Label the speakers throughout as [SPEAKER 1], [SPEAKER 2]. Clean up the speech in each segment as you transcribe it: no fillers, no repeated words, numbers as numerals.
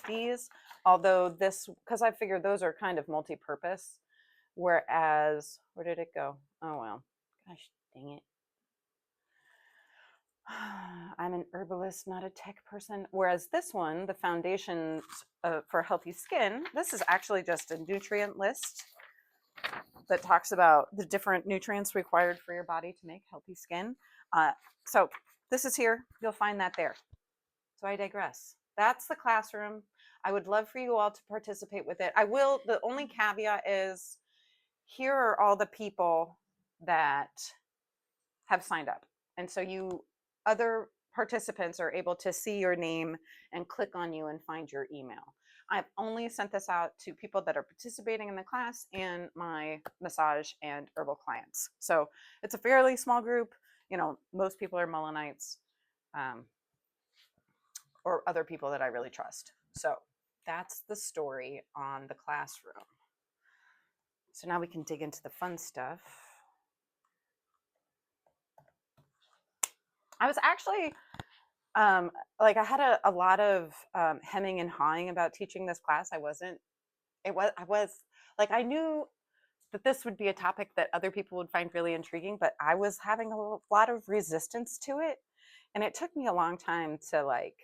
[SPEAKER 1] lefties, although this, because I figured those are kind of multi-purpose, whereas, where did it go? Oh, well, gosh, dang it. I'm an herbalist, not a tech person. Whereas this one, the Foundations for Healthy Skin, this is actually just a nutrient list that talks about the different nutrients required for your body to make healthy skin. So this is here. You'll find that there. So I digress. That's the classroom. I would love for you all to participate with it. I will. The only caveat is here are all the people that have signed up. And so you other participants are able to see your name and click on you and find your email. I've only sent this out to people that are participating in the class and my massage and herbal clients. So it's a fairly small group. You know, most people are Melanites or other people that I really trust. So that's the story on the classroom. So now we can dig into the fun stuff. I was actually like I had a lot of hemming and hawing about teaching this class. I was like, I knew that this would be a topic that other people would find really intriguing, but I was having a lot of resistance to it. And it took me a long time to like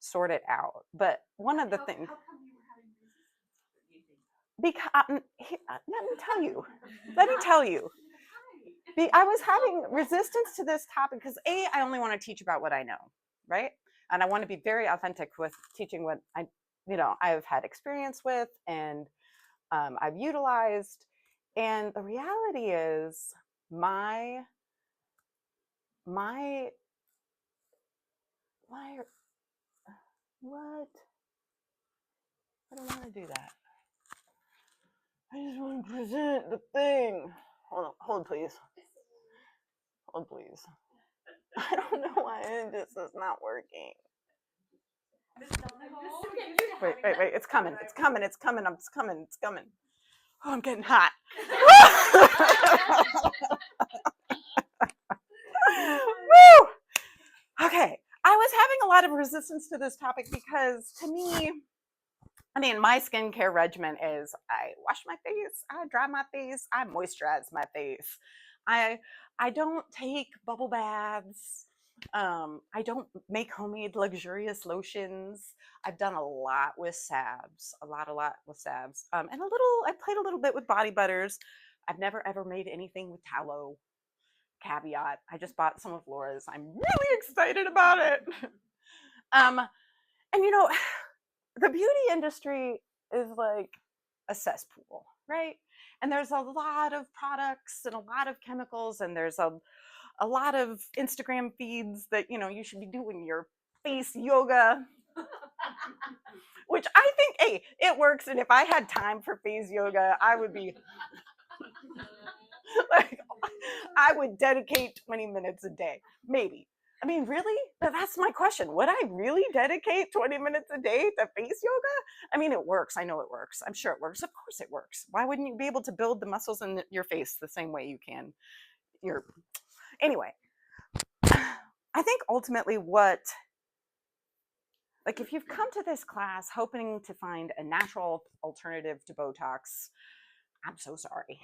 [SPEAKER 1] sort it out. But one of the things,
[SPEAKER 2] How come you were having resistance? Do you think?
[SPEAKER 1] because let me tell you, I was having resistance to this topic because I only want to teach about what I know, right? And I want to be very authentic with teaching what I've had experience with and I've utilized. And the reality is my why what I don't want to do that. I just want to present the thing. Hold please. Hold please. I don't know why this is not working. Wait. It's coming. Oh, I'm getting hot. Woo! Okay. I was having a lot of resistance to this topic because to me, I mean, my skincare regimen is I wash my face, I dry my face, I moisturize my face. I don't take bubble baths. I don't make homemade luxurious lotions. I've done a lot with salves, a lot with salves, and I played a little bit with body butters. I've never ever made anything with tallow. Caveat: I just bought some of Laura's. I'm really excited about it. And the beauty industry is like a cesspool, right? And there's a lot of products and a lot of chemicals, and there's a lot of Instagram feeds that you should be doing your face yoga, which I think, hey, it works. And if I had time for face yoga, I would be like, I would dedicate 20 minutes a day, maybe. I mean, really? That's my question. Would I really dedicate 20 minutes a day to face yoga? I mean, it works. I know it works. I'm sure it works. Of course it works. Why wouldn't you be able to build the muscles in your face the same way you can anyway? I think ultimately if you've come to this class hoping to find a natural alternative to Botox, I'm so sorry.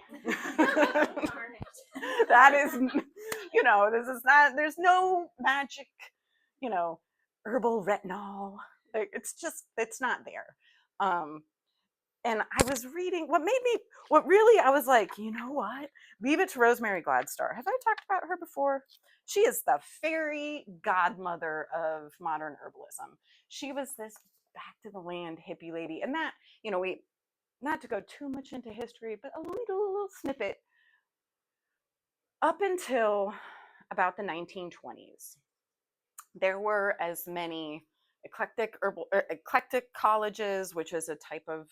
[SPEAKER 1] That is, this is not, there's no magic, herbal retinol. It's not there. And I was reading I was like, you know what? Leave it to Rosemary Gladstar. Have I talked about her before? She is the fairy godmother of modern herbalism. She was this back to the land hippie lady. And that, not to go too much into history, but a little snippet. Up until about the 1920s, there were as many eclectic colleges, which is a type of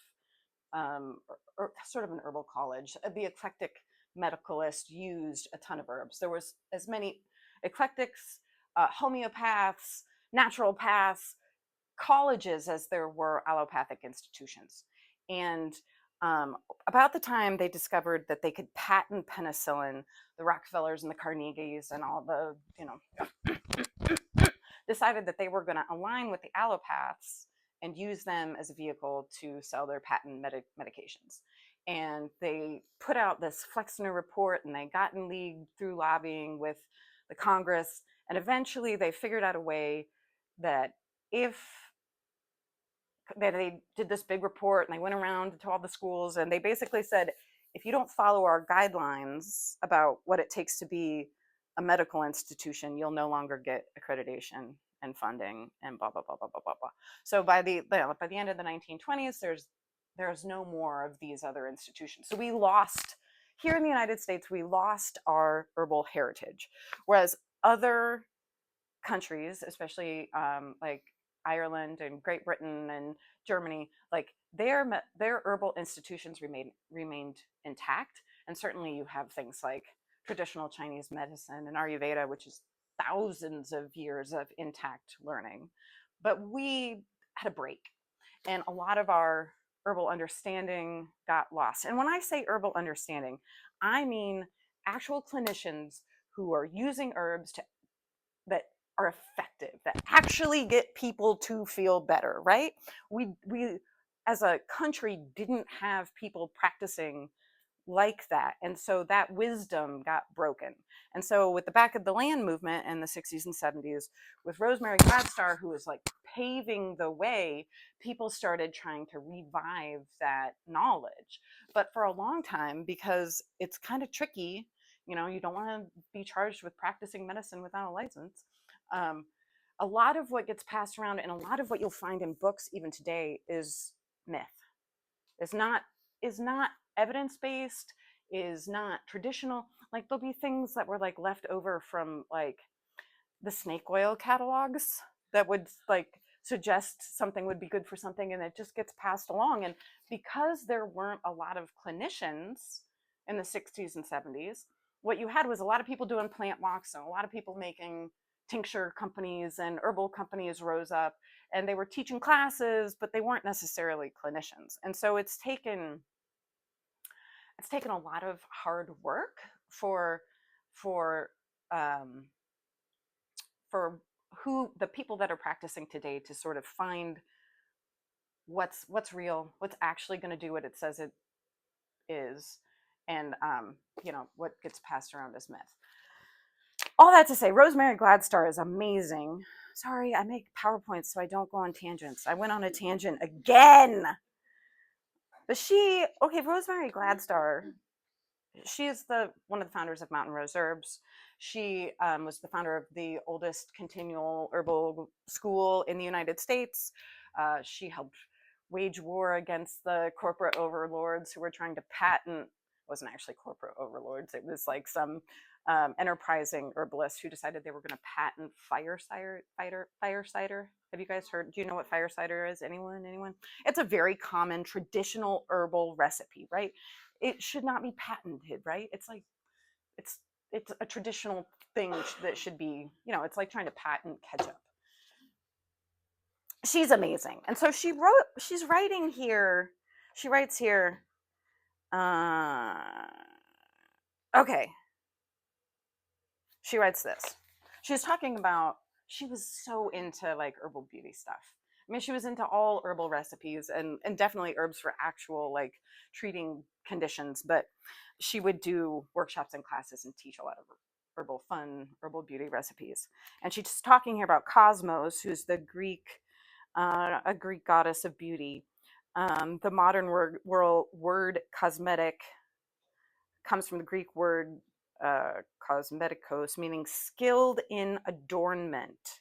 [SPEAKER 1] or sort of an herbal college. The eclectic medicalist used a ton of herbs. There was as many eclectics, homeopaths, naturopaths, colleges as there were allopathic institutions. And about the time they discovered that they could patent penicillin, the Rockefellers and the Carnegies and all the, decided that they were going to align with the allopaths and use them as a vehicle to sell their patent medications. And they put out this Flexner report, and they got in league through lobbying with the Congress. And eventually they figured out a way that they did this big report, and they went around to all the schools, and they basically said, if you don't follow our guidelines about what it takes to be a medical institution, you'll no longer get accreditation and funding and blah, blah, blah, blah, blah, blah, blah. So by the end of the 1920s, there's no more of these other institutions. So we lost, here in the United States, we lost our herbal heritage, whereas other countries, especially like Ireland and Great Britain and Germany, like their herbal institutions remained intact. And certainly you have things like traditional Chinese medicine and Ayurveda, which is thousands of years of intact learning. But we had a break, and a lot of our herbal understanding got lost. And when I say herbal understanding, I mean actual clinicians who are using herbs that are effective, that actually get people to feel better, right? We as a country didn't have people practicing like that. And so that wisdom got broken. And so with the Back of the Land movement in the 60s and 70s, with Rosemary Gladstar, who was like paving the way, people started trying to revive that knowledge. But for a long time, because it's kind of tricky, you don't want to be charged with practicing medicine without a license. A lot of what gets passed around, and a lot of what you'll find in books even today, is myth. Is not evidence-based, is not traditional. Like there'll be things that were like left over from like the snake oil catalogs that would like suggest something would be good for something, and it just gets passed along. And because there weren't a lot of clinicians in the 60s and 70s, what you had was a lot of people doing plant walks, and a lot of people making tincture companies, and herbal companies rose up, and they were teaching classes, but they weren't necessarily clinicians. And so it's taken a lot of hard work for who the people that are practicing today to sort of find what's real, what's actually going to do what it says it is, and what gets passed around as myth. All that to say, Rosemary Gladstar is amazing. Sorry, I make PowerPoints so I don't go on tangents. I went on a tangent again. But Rosemary Gladstar, she is one of the founders of Mountain Rose Herbs. She was the founder of the oldest continual herbal school in the United States. She helped wage war against the corporate overlords who were trying to patent. It wasn't actually corporate overlords. It was like some enterprising herbalists who decided they were going to patent fire cider. Have you guys heard? Do you know what fire cider is? Anyone? It's a very common traditional herbal recipe, right? It should not be patented, right? It's like it's a traditional thing that should be, it's like trying to patent ketchup. She's amazing. And so she's writing here. She writes here. Okay. She writes this. She's talking about, she was so into like herbal beauty stuff. I mean, she was into all herbal recipes and definitely herbs for actual like treating conditions, but she would do workshops and classes and teach a lot of herbal beauty recipes. And she's talking here about Cosmos, who's a Greek goddess of beauty. The modern word cosmetic comes from the Greek word cosmetikos, meaning skilled in adornment.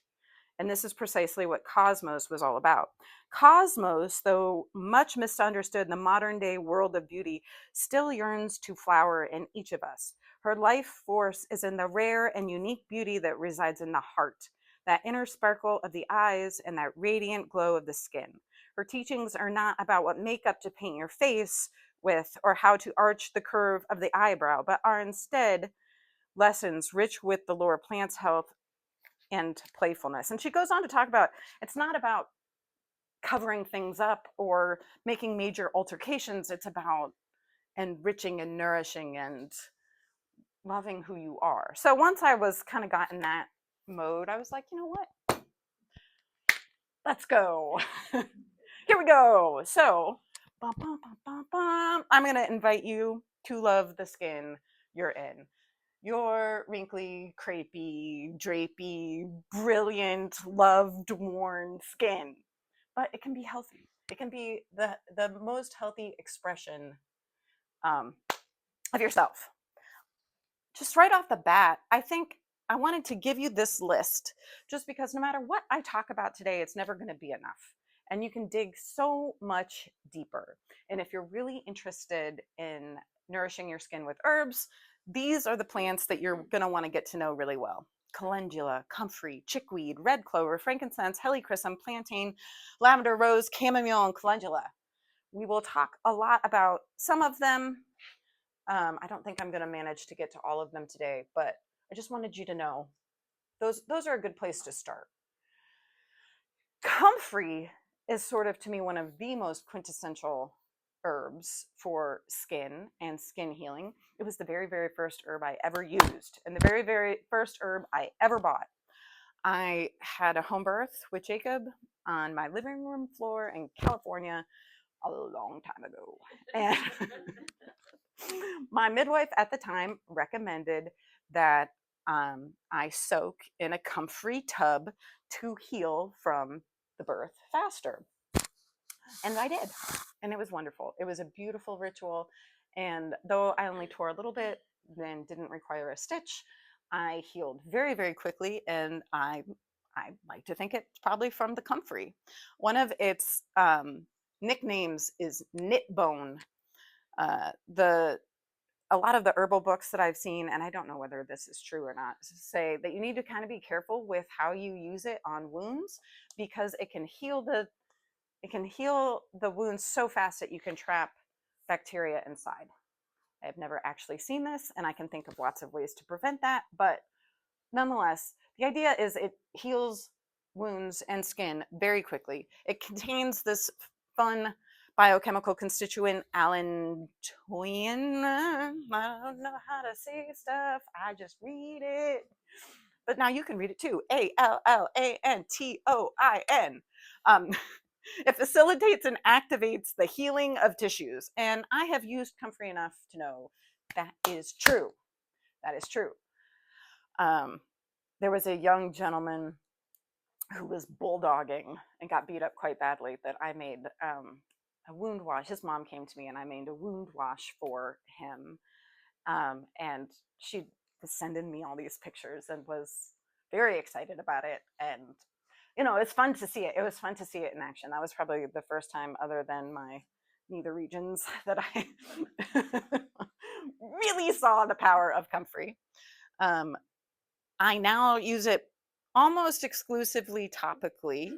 [SPEAKER 1] And this is precisely what Cosmos was all about. Cosmos, though much misunderstood in the modern day world of beauty, still yearns to flower in each of us. Her life force is in the rare and unique beauty that resides in the heart, that inner sparkle of the eyes and that radiant glow of the skin. Her teachings are not about what makeup to paint your face with or how to arch the curve of the eyebrow, but are instead lessons rich with the lore of plants' health and playfulness. And she goes on to talk about, it's not about covering things up or making major altercations. It's about enriching and nourishing and loving who you are. So once I was kind of got in that mode, I was like, you know what? let's go. Here we go. So, bum, bum, bum, bum, bum. I'm going to invite you to love the skin you're in. Your wrinkly, crepey, drapey, brilliant, loved, worn skin. But it can be healthy. It can be the most healthy expression um, of yourself. Just right off the bat, I think I wanted to give you this list just because no matter what I talk about today, it's never going to be enough. And you can dig so much deeper. And if you're really interested in nourishing your skin with herbs, these are the plants that you're going to want to get to know really well. Calendula, comfrey, chickweed, red clover, frankincense, helichrysum, plantain, lavender, rose, chamomile, and calendula. We will talk a lot about some of them. I don't think I'm going to manage to get to all of them today, but I just wanted you to know those are a good place to start. Comfrey is sort of, to me, one of the most quintessential herbs for skin and skin healing. It was the very, very first herb I ever used and the very, very first herb I ever bought. I had a home birth with Jacob on my living room floor in California a long time ago. And my midwife at the time recommended that I soak in a comfrey tub to heal from the birth faster. And I did. And it was wonderful. It was a beautiful ritual. And though I only tore a little bit and didn't require a stitch, I healed very, very quickly. And I like to think it's probably from the comfrey. One of its nicknames is knit bone. A lot of the herbal books that I've seen, and I don't know whether this is true or not, say that you need to kind of be careful with how you use it on wounds because it can heal the wounds so fast that you can trap bacteria inside. I've never actually seen this, and I can think of lots of ways to prevent that, but nonetheless, the idea is it heals wounds and skin very quickly. It contains this fun biochemical constituent allantoin. I don't know how to say stuff. I just read it. But now you can read it too. Allantoin. It facilitates and activates the healing of tissues. And I have used comfrey enough to know that is true. That is true. There was a young gentleman who was bulldogging and got beat up quite badly that I made a wound wash. His mom came to me and I made a wound wash for him. And she was sending me all these pictures and was very excited about it. And, you know, it's fun to see it. It was fun to see it in action. That was probably the first time, other than my nether regions, that I really saw the power of comfrey. I now use it almost exclusively topically.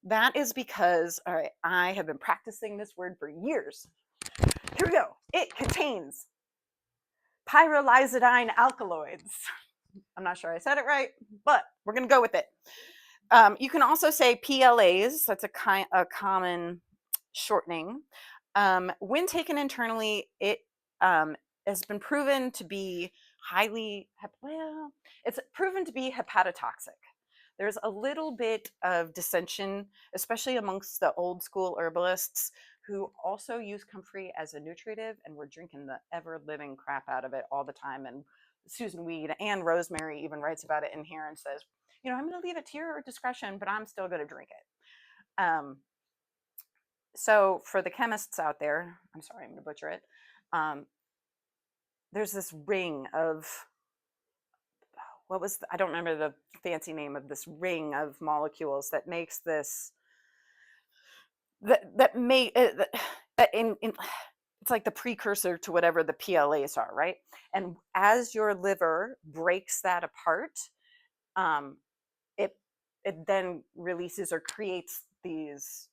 [SPEAKER 1] That is because, all right, I have been practicing this word for years. Here we go. It contains pyrrolizidine alkaloids. I'm not sure I said it right, but we're going to go with it. You can also say PLAs. That's a common shortening. When taken internally, it has been proven to be it's proven to be hepatotoxic. There's a little bit of dissension, especially amongst the old school herbalists who also use comfrey as a nutritive, and we're drinking the ever living crap out of it all the time. And Susan Weed and Rosemary even writes about it in here and says, you know, I'm going to leave it to your discretion, but I'm still going to drink it. So for the chemists out there, I'm sorry, I'm going to butcher it. There's this ring of, I don't remember the fancy name of this ring of molecules that makes this, it's like the precursor to whatever the PLAs are, right? And as your liver breaks that apart, it then releases or creates these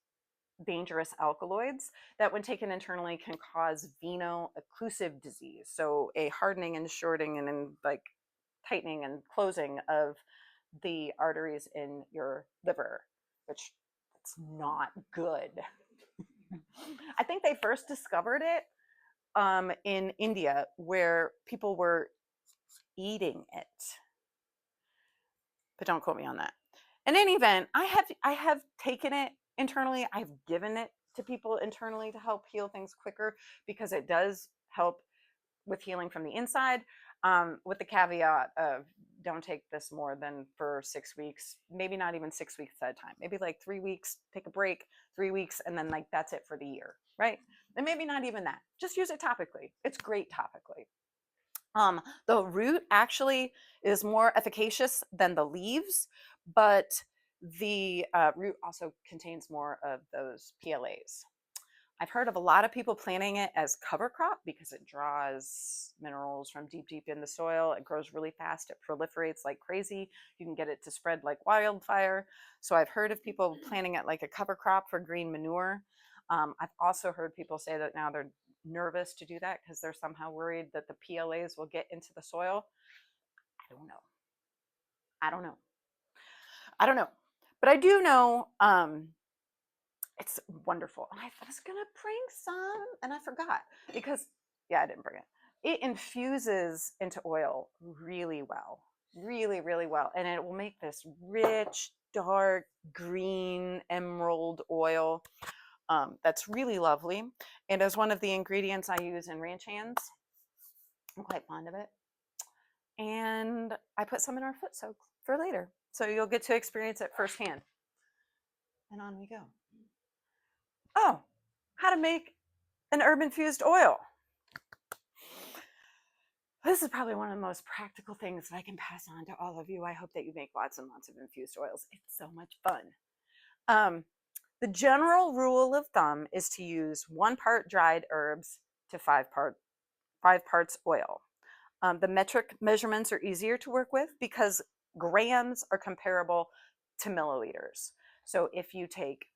[SPEAKER 1] dangerous alkaloids that when taken internally can cause veno-occlusive disease. So a hardening and shorting and then like tightening and closing of the arteries in your liver, which it's not good. I think they first discovered it in India where people were eating it. But don't quote me on that. In any event, I have taken it internally. I've given it to people internally to help heal things quicker because it does help with healing from the inside, with the caveat of don't take this more than for 6 weeks, maybe not even 6 weeks at a time, maybe like 3 weeks, take a break, 3 weeks, and then like that's it for the year, right? And maybe not even that. Just use it topically. It's great topically. The root actually is more efficacious than the leaves, but the root also contains more of those PLAs. I've heard of a lot of people planting it as cover crop because it draws minerals from deep, deep in the soil. It grows really fast. It proliferates like crazy. You can get it to spread like wildfire. So I've heard of people planting it like a cover crop for green manure. I've also heard people say that now they're nervous to do that because they're somehow worried that the PLAs will get into the soil. I don't know. I don't know. I don't know. But I do know it's wonderful. And I was gonna bring some and I forgot because yeah, I didn't bring it. It infuses into oil really well. Really, really well. And it will make this rich, dark, green, emerald oil. That's really lovely. And as one of the ingredients I use in ranch hands, I'm quite fond of it. And I put some in our foot soak for later. So you'll get to experience it firsthand. And on we go. Oh, how to make an herb infused oil. This is probably one of the most practical things that I can pass on to all of you. I hope that you make lots and lots of infused oils. It's so much fun. The general rule of thumb is to use 1 part dried herbs to 5 parts oil. The metric measurements are easier to work with because grams are comparable to milliliters. So if you take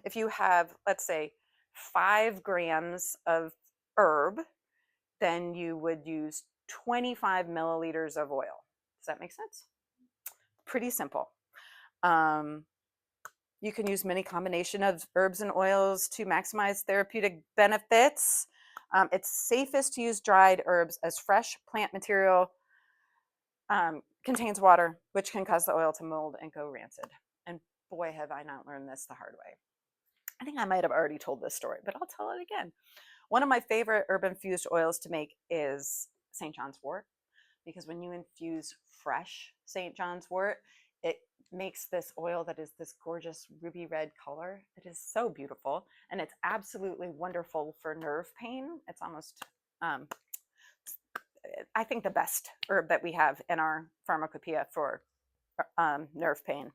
[SPEAKER 1] if you have, let's say, 5 grams of herb, then you would use 25 milliliters of oil. Does that make sense? Pretty simple. You can use many combination of herbs and oils to maximize therapeutic benefits. It's safest to use dried herbs as fresh plant material contains water, which can cause the oil to mold and go rancid. And boy, have I not learned this the hard way. I think I might have already told this story, but I'll tell it again. One of my favorite herb infused oils to make is St. John's wort, because when you infuse fresh St. John's wort, it makes this oil that is this gorgeous ruby red color. It is so beautiful, and it's absolutely wonderful for nerve pain. It's almost, I think, the best herb that we have in our pharmacopoeia for nerve pain.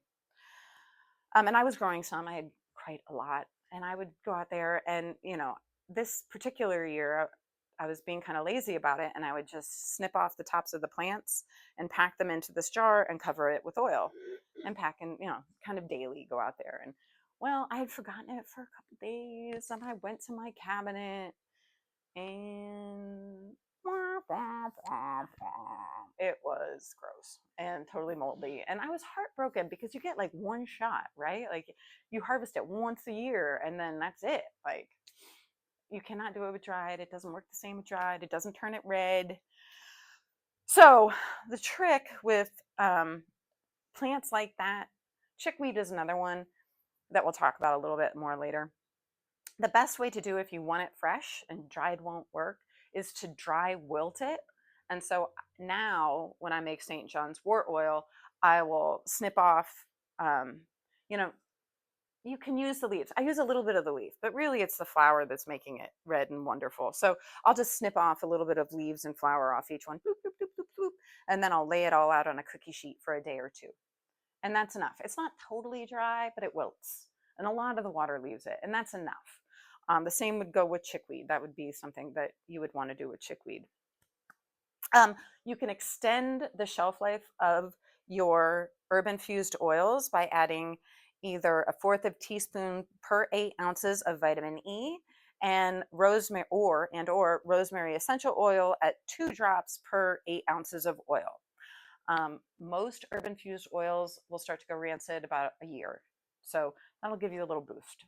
[SPEAKER 1] And I was growing some. I had quite a lot, and I would go out there and, this particular year, I was being kind of lazy about it, and I would just snip off the tops of the plants and pack them into this jar and cover it with oil and pack and, kind of daily go out there. And well, I had forgotten it for a couple days, and I went to my cabinet and it was gross and totally moldy. And I was heartbroken because you get like one shot, right? Like you harvest it once a year and then that's it. Like you cannot do it with dried. It doesn't work the same with dried. It doesn't turn it red. So the trick with plants like that, chickweed is another one that we'll talk about a little bit more later. The best way to do if you want it fresh and dried won't work is to dry wilt it. And so now when I make St. John's wort oil, I will snip off, you can use the leaves. I use a little bit of the leaf, but really it's the flower that's making it red and wonderful. So I'll just snip off a little bit of leaves and flower off each one, boop, boop, boop, boop, boop, and then I'll lay it all out on a cookie sheet for a day or two. And that's enough. It's not totally dry, but it wilts. And a lot of the water leaves it, and that's enough. The same would go with chickweed. That would be something that you would want to do with chickweed. You can extend the shelf life of your herb infused oils by adding either 1/4 teaspoon per 8 ounces of vitamin E and rosemary or rosemary essential oil at 2 drops per 8 ounces of oil. Most herb infused oils will start to go rancid about a year, so that'll give you a little boost.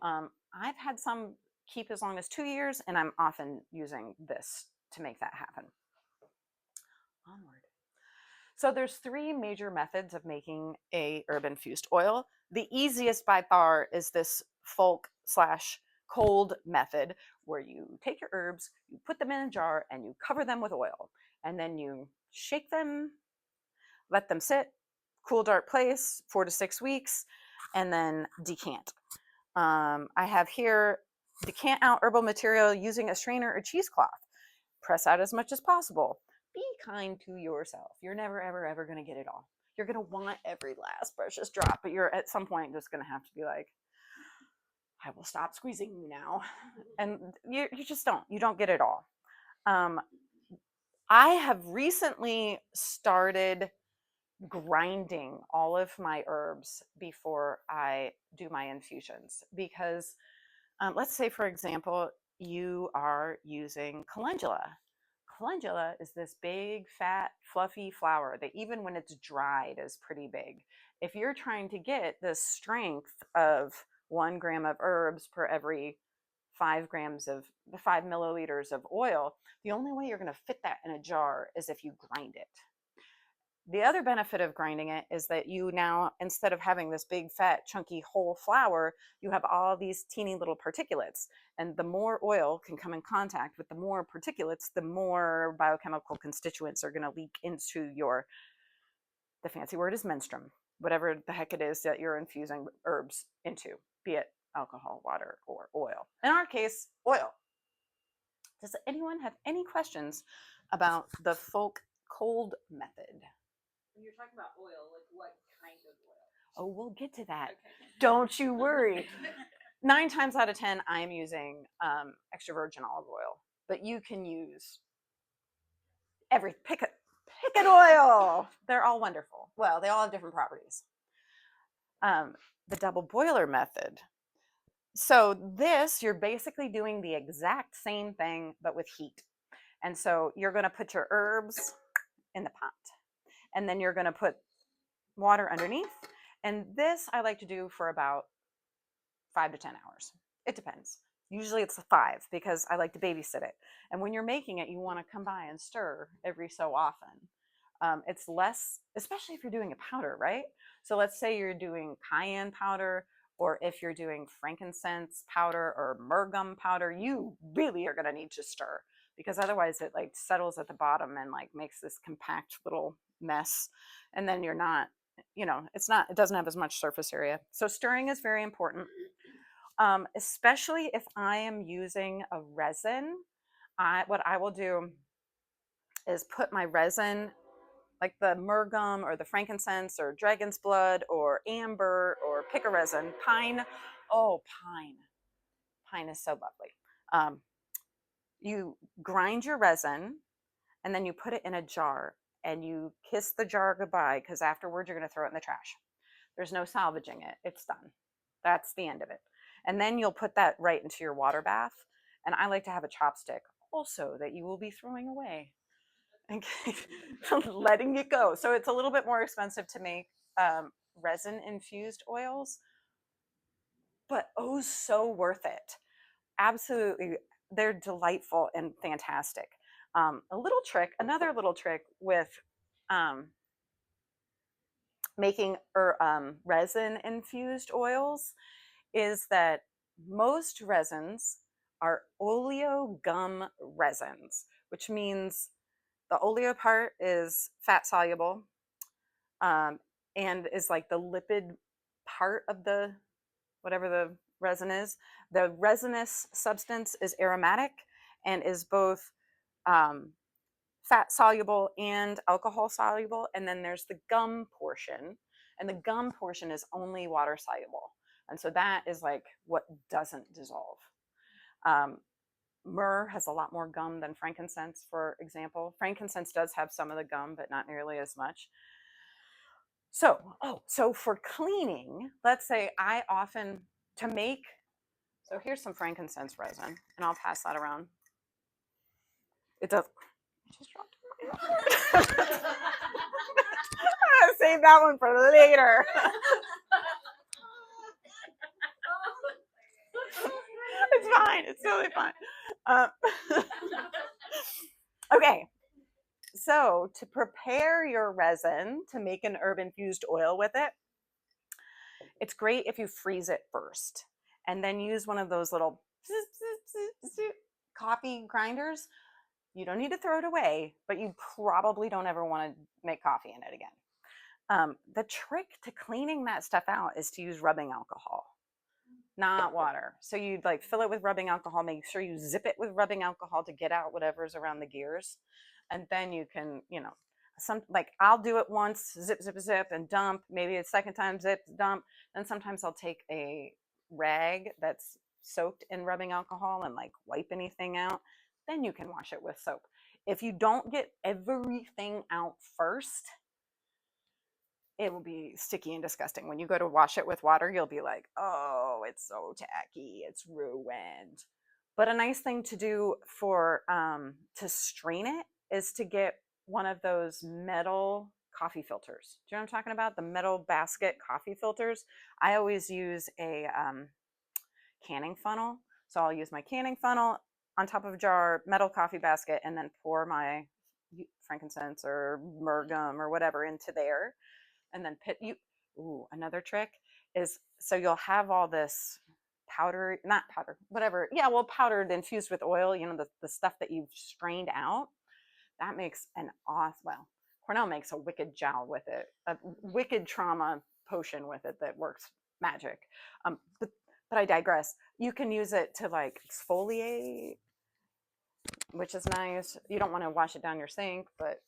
[SPEAKER 1] I've had some keep as long as 2 years, and I'm often using this to make that happen. Onward. So there's three major methods of making a herb infused oil. The easiest by far is this folk slash cold method, where you take your herbs, you put them in a jar, and you cover them with oil. And then you shake them, let them sit, cool, dark place, 4 to 6 weeks, and then decant. I have here decant out herbal material using a strainer or cheesecloth. Press out as much as possible. Be kind to yourself. You're never, ever, ever going to get it all. You're going to want every last precious drop, but you're at some point just going to have to be like, I will stop squeezing you now. And you just don't. You don't get it all. I have recently started grinding all of my herbs before I do my infusions because let's say, for example, you are using calendula. Calendula is this big, fat, fluffy flower that even when it's dried is pretty big. If you're trying to get the strength of 1 gram of herbs per every 5 grams of the 5 milliliters of oil, the only way you're going to fit that in a jar is if you grind it. The other benefit of grinding it is that you now, instead of having this big, fat, chunky whole flour, you have all these teeny little particulates. And the more oil can come in contact with the more particulates, the more biochemical constituents are going to leak into the fancy word is menstruum, whatever the heck it is that you're infusing herbs into, be it alcohol, water, or oil. In our case, oil. Does anyone have any questions about the folk cold method?
[SPEAKER 2] When you're talking about oil, like what kind of oil?
[SPEAKER 1] Oh, we'll get to that.
[SPEAKER 2] Okay.
[SPEAKER 1] Don't you worry. 9 times out of 10, I am using extra virgin olive oil, but you can use pick an oil. They're all wonderful. Well, they all have different properties. The double boiler method. So this, you're basically doing the exact same thing, but with heat. And so you're going to put your herbs in the pot, and then you're going to put water underneath. And this I like to do for about 5 to 10 hours. It depends. Usually it's 5 because I like to babysit it. And when you're making it, you want to come by and stir every so often. It's less, especially if you're doing a powder, right? So let's say you're doing cayenne powder, or if you're doing frankincense powder or myrrh gum powder, you really are going to need to stir, because otherwise it like settles at the bottom and like makes this compact little mess. And then you're not, it doesn't have as much surface area. So stirring is very important. Especially if I am using a resin, what I will do is put my resin, like the myrrh gum or the frankincense or dragon's blood or amber or pick a resin, pine. Oh, pine. Pine is so lovely. You grind your resin and then you put it in a jar and you kiss the jar goodbye, because afterwards you're going to throw it in the trash. There's no salvaging it. It's done. That's the end of it. And then you'll put that right into your water bath. And I like to have a chopstick also that you will be throwing away and letting it go. So it's a little bit more expensive to make resin infused oils, but oh, so worth it. Absolutely. They're delightful and fantastic. Another little trick with making resin infused oils is that most resins are oleo gum resins, which means the oleo part is fat soluble and is like the lipid part of the whatever the resin is. The resinous substance is aromatic and is both fat soluble and alcohol soluble. And then there's the gum portion, and the gum portion is only water soluble. And so that is like what doesn't dissolve. Myrrh has a lot more gum than frankincense, for example. Frankincense does have some of the gum, but not nearly as much. So for cleaning, let's say so here's some frankincense resin, and I'll pass that around. It just dropped in my water. I'm gonna save that one for later. It's fine. It's totally fine. Okay. So to prepare your resin to make an herb infused oil with it, it's great if you freeze it first and then use one of those little coffee grinders. You don't need to throw it away, but you probably don't ever want to make coffee in it again. The trick to cleaning that stuff out is to use rubbing alcohol, not water. So you'd like fill it with rubbing alcohol, make sure you zip it with rubbing alcohol to get out whatever's around the gears. And then you can, some like I'll do it once, zip, zip, zip, and dump. Maybe a second time, zip, dump. Then sometimes I'll take a rag that's soaked in rubbing alcohol and like wipe anything out. Then you can wash it with soap. If you don't get everything out first, it will be sticky and disgusting. When you go to wash it with water, you'll be like, oh, it's so tacky, it's ruined. But a nice thing to do for to strain it is to get one of those metal coffee filters. Do you know what I'm talking about? The metal basket coffee filters. I always use a canning funnel. So I'll use my canning funnel on top of a jar, metal coffee basket, and then pour my frankincense or myrrh gum or whatever into there. And then another trick is, so you'll have all this powder, not powder, whatever. Yeah, well, powdered infused with oil, the stuff that you've strained out. That makes an well, Cornell makes a wicked gel with it, a wicked trauma potion with it that works magic. But I digress. You can use it to like exfoliate, which is nice. You don't want to wash it down your sink, but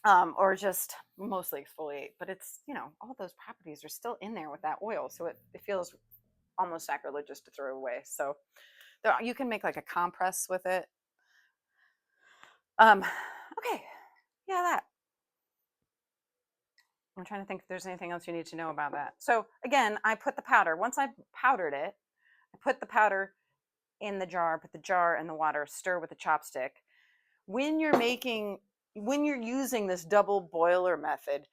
[SPEAKER 1] or just mostly exfoliate. But it's, all those properties are still in there with that oil. So it feels almost sacrilegious to throw away. So you can make like a compress with it. Okay. Yeah, that. I'm trying to think if there's anything else you need to know about that. So again, I put the powder. Once I powdered it, I put the powder in the jar, put the jar in the water, stir with a chopstick. When you're using this double boiler method,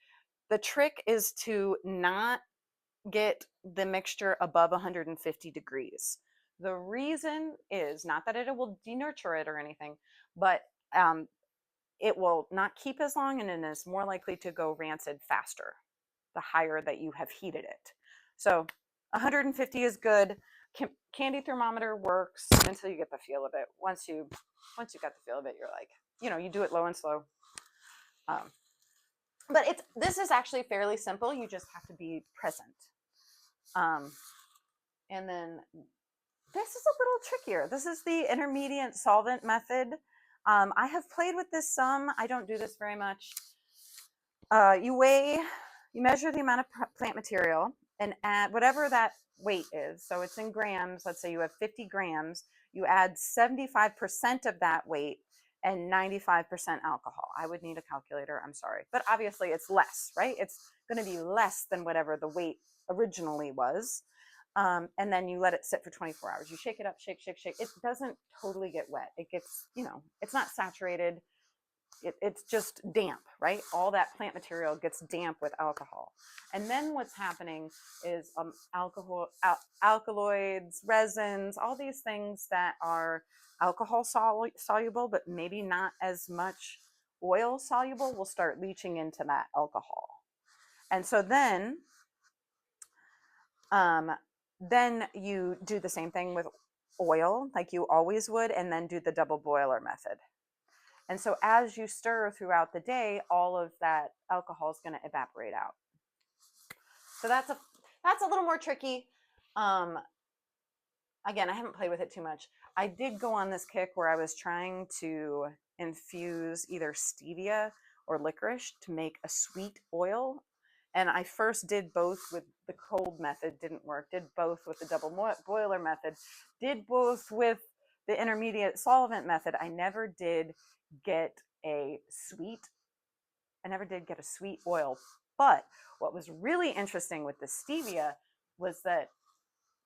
[SPEAKER 1] the trick is to not get the mixture above 150 degrees. The reason is not that it will denurture it or anything, but it will not keep as long and it is more likely to go rancid faster the higher that you have heated it. So 150 is good. Candy thermometer works until you get the feel of it. Once you got the feel of it, you're like, you do it low and slow. But this is actually fairly simple. You just have to be present. And then this is a little trickier. This is the intermediate solvent method. I have played with this some. I don't do this very much. You measure the amount of plant material and add whatever that weight is. So it's in grams. Let's say you have 50 grams. You add 75% of that weight and 95% alcohol. I would need a calculator. I'm sorry. But obviously it's less, right? It's going to be less than whatever the weight originally was. And then you let it sit for 24 hours. You shake it up, shake, shake, shake. It doesn't totally get wet. It gets, it's not saturated. It's just damp, right? All that plant material gets damp with alcohol. And then what's happening is alkaloids, resins, all these things that are alcohol soluble, but maybe not as much oil soluble, will start leaching into that alcohol. And so then you do the same thing with oil like you always would, and then do the double boiler method. And so as you stir throughout the day, all of that alcohol is going to evaporate out. So that's a little more tricky. Again, I haven't played with it too much. I did go on this kick where I was trying to infuse either stevia or licorice to make a sweet oil. And I first did both with the cold method, didn't work. Did both with the double boiler method. Did both with the intermediate solvent method. I never did get a sweet oil. But what was really interesting with the stevia was that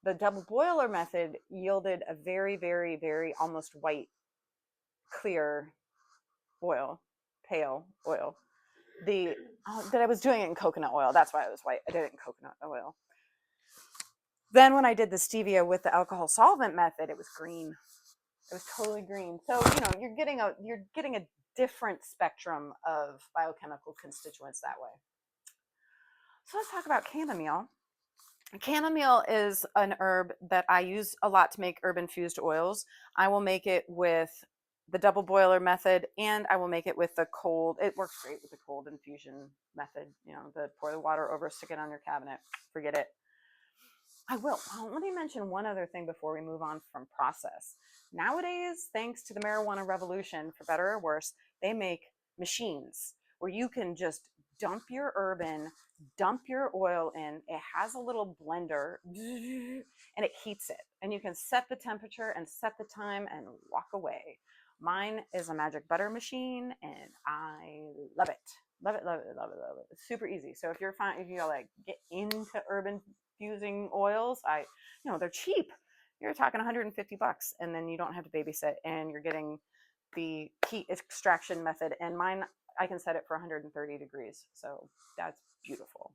[SPEAKER 1] the double boiler method yielded a very, very, very almost white, clear oil, pale oil. That I was doing it in coconut oil. That's why it was white. I did it in coconut oil. Then when I did the stevia with the alcohol solvent method, it was green. It was totally green. So you're getting a different spectrum of biochemical constituents that way. So let's talk about chamomile. Chamomile is an herb that I use a lot to make herb infused oils. I will make it with the double boiler method, and I will make it with the cold. It works great with the cold infusion method. You know, pour the water over, stick it on your cabinet, forget it. Well, let me mention one other thing before we move on from process. Nowadays, thanks to the marijuana revolution, for better or worse, they make machines where you can just dump your herb in, dump your oil in. It has a little blender and it heats it. And you can set the temperature and set the time and walk away. Mine is a magic butter machine and I love it. Love it, love it, love it, love it. It's super easy. So if you're fine, if you like get into urban infusing oils, they're cheap. You're talking $150 and then you don't have to babysit and you're getting the heat extraction method. And mine, I can set it for 130 degrees. So that's beautiful.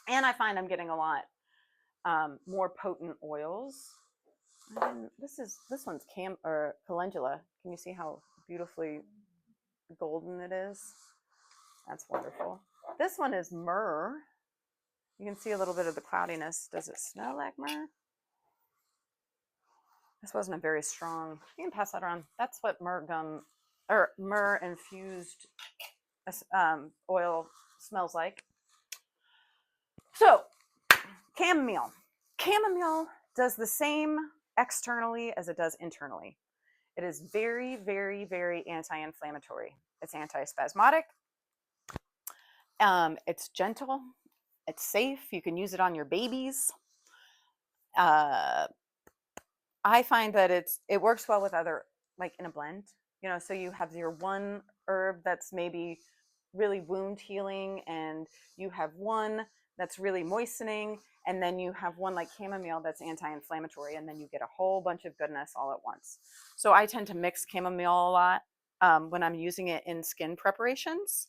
[SPEAKER 1] And I find I'm getting a lot more potent oils. And this one's calendula. Can you see how beautifully golden it is? That's wonderful. This one is myrrh. You can see a little bit of the cloudiness. Does it smell like myrrh? This wasn't a very strong. You can pass that around. That's what myrrh infused oil smells like. So, chamomile. Chamomile does the same externally as it does internally. It is very, very, very anti-inflammatory. It's anti-spasmodic. It's gentle. It's safe. You can use it on your babies. I find that it works well with other, like in a blend. So you have your one herb that's maybe really wound healing, and you have one that's really moistening, and then you have one like chamomile that's anti-inflammatory, and then you get a whole bunch of goodness all at once. So I tend to mix chamomile a lot when I'm using it in skin preparations.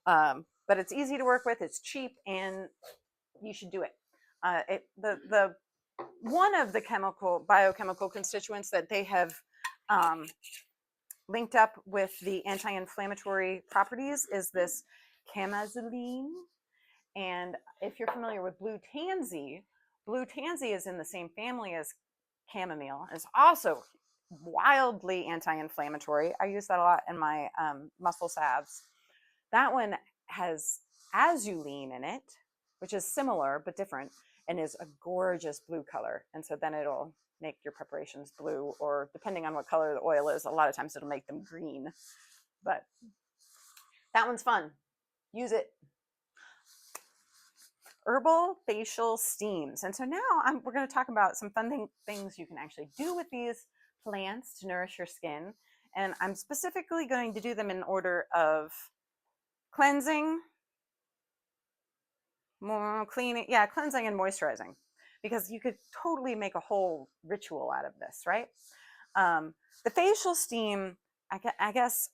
[SPEAKER 1] But it's easy to work with, it's cheap, and you should do it. The one of the biochemical constituents that they have linked up with the anti-inflammatory properties is this chamazoline. And if you're familiar with blue tansy is in the same family as chamomile. It's also wildly anti-inflammatory. I use that a lot in my muscle salves. That one has azulene in it, which is similar but different, and is a gorgeous blue color. And so then it'll make your preparations blue, or depending on what color the oil is, a lot of times it'll make them green. But that one's fun. Use it. Herbal facial steams. And so now we're going to talk about some fun things you can actually do with these plants to nourish your skin. And I'm specifically going to do them in order of cleansing, cleaning and moisturizing, because you could totally make a whole ritual out of this, right? The facial steam, I guess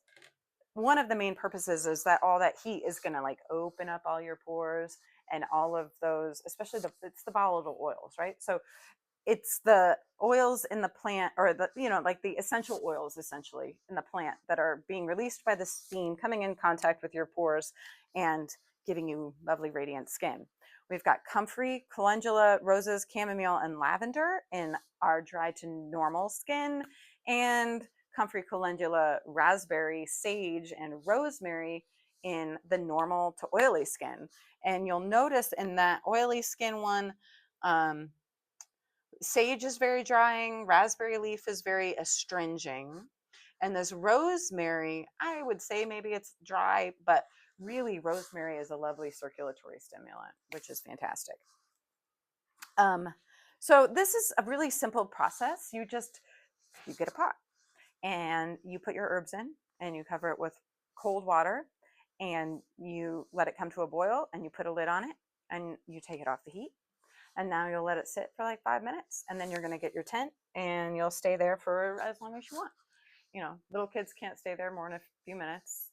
[SPEAKER 1] one of the main purposes is that all that heat is going to like open up all your pores and all of those, especially it's the volatile oils, right? So it's the oils in the plant, or like the essential oils essentially in the plant that are being released by the steam, coming in contact with your pores and giving you lovely radiant skin. We've got comfrey, calendula, roses, chamomile, and lavender in our dry to normal skin, and comfrey, calendula, raspberry, sage, and rosemary in the normal to oily skin. And you'll notice in that oily skin one, sage is very drying, raspberry leaf is very astringing, and this rosemary, I would say maybe it's dry, but really rosemary is a lovely circulatory stimulant, which is fantastic. So this is a really simple process. You get a pot and you put your herbs in and you cover it with cold water and you let it come to a boil and you put a lid on it and you take it off the heat. And now you'll let it sit for like 5 minutes, and then you're going to get your tent and you'll stay there for as long as you want. Little kids can't stay there more than a few minutes.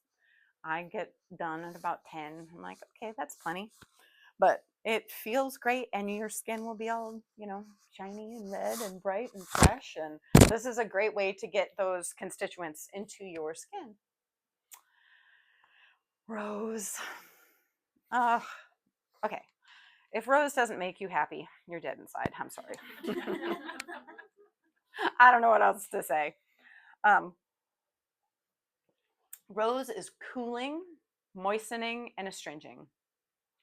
[SPEAKER 1] I get done at about 10. I'm like, okay, that's plenty. But it feels great, and your skin will be all, shiny and red and bright and fresh. And this is a great way to get those constituents into your skin. Rose. Uh, okay. If rose doesn't make you happy, you're dead inside. I'm sorry. I don't know what else to say. Um, Rose is cooling, moistening, and astringing,